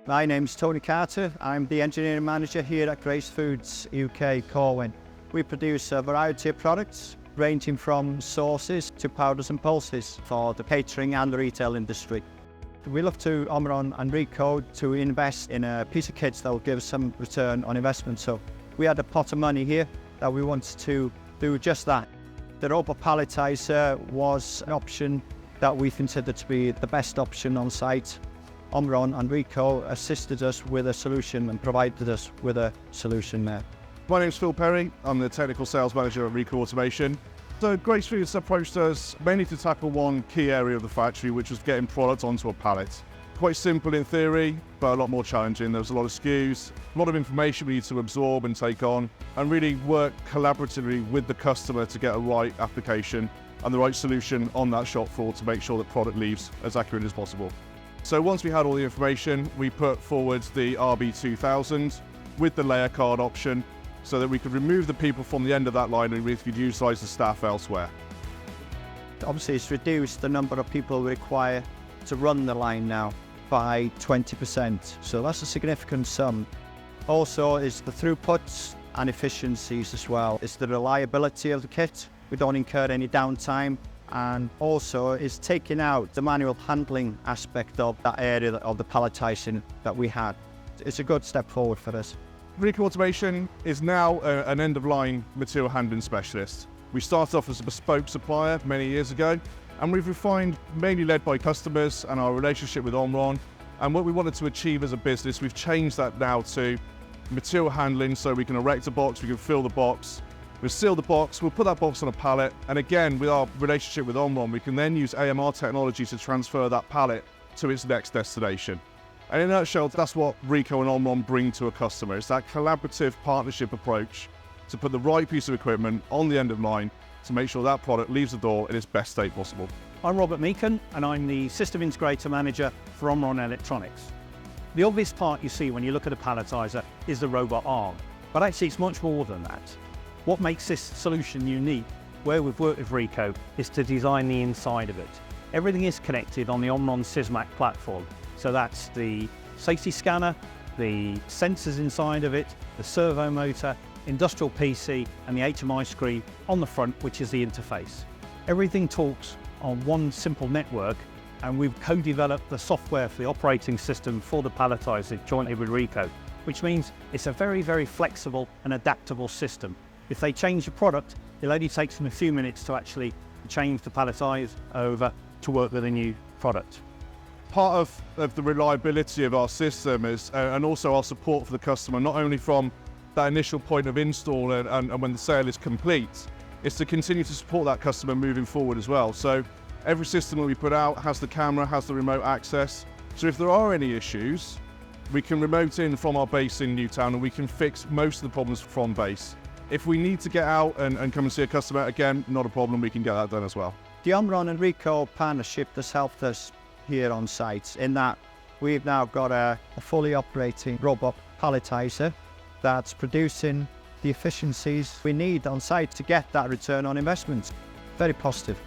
My name's Tony Carter. I'm the engineering manager here at Grace Foods UK Corwin. We produce a variety of products ranging from sauces to powders and pulses for the catering and the retail industry. We look to OMRON and Rico to invest in a piece of kit that will give us some return on investment. So we had a pot of money here that we wanted to do just that. The robot palletizer was an option that we considered to be the best option on site. OMRON and Rico assisted us with a solution and provided us with a solution there. My name's Phil Perry. I'm the technical sales manager at Rico Automation. So Grace Foods approached us mainly to tackle one key area of the factory, which was getting product onto a pallet. Quite simple in theory, but a lot more challenging. There was a lot of SKUs, a lot of information we need to absorb and take on, and really work collaboratively with the customer to get a right application and the right solution on that shop floor to make sure that product leaves as accurate as possible. So once we had all the information, we put forward the RB2000 with the layer card option so that we could remove the people from the end of that line and we could utilise the staff elsewhere. Obviously, it's reduced the number of people we require to run the line now by 20%. So that's a significant sum. Also is the throughputs and efficiencies as well. It's the reliability of the kit. We don't incur any downtime. And also is taking out the manual handling aspect of that area of the palletising that we had. It's a good step forward for us. Rico Automation is now an end-of-line material handling specialist. We started off as a bespoke supplier many years ago, and we've refined, mainly led by customers and our relationship with OMRON. And what we wanted to achieve as a business, we've changed that now to material handling, so we can erect a box, we can fill the box, we'll seal the box, we'll put that box on a pallet, and again, with our relationship with OMRON, we can then use AMR technology to transfer that pallet to its next destination. And in a nutshell, that's what Rico and OMRON bring to a customer. It's that collaborative partnership approach to put the right piece of equipment on the end of line to make sure that product leaves the door in its best state possible. I'm Robert Meakin, and I'm the System Integrator Manager for OMRON Electronics. The obvious part you see when you look at a palletizer is the robot arm, but actually it's much more than that. What makes this solution unique, where we've worked with Rico, is to design the inside of it. Everything is connected on the OMRON Sysmac platform. So that's the safety scanner, the sensors inside of it, the servo motor, industrial PC, and the HMI screen on the front, which is the interface. Everything talks on one simple network, and we've co-developed the software for the operating system for the palletizer jointly with Rico, which means it's a very, very flexible and adaptable system. If they change the product, it'll only take them a few minutes to actually change the palletizer over to work with a new product. Part of the reliability of our system is, and also our support for the customer, not only from that initial point of install and when the sale is complete, is to continue to support that customer moving forward as well. So every system that we put out has the camera, has the remote access. So if there are any issues, we can remote in from our base in Newtown and we can fix most of the problems from base. If we need to get out and come and see a customer, again, not a problem, we can get that done as well. The OMRON and Rico partnership has helped us here on site in that we've now got a fully operating robot palletizer that's producing the efficiencies we need on site to get that return on investment. Very positive.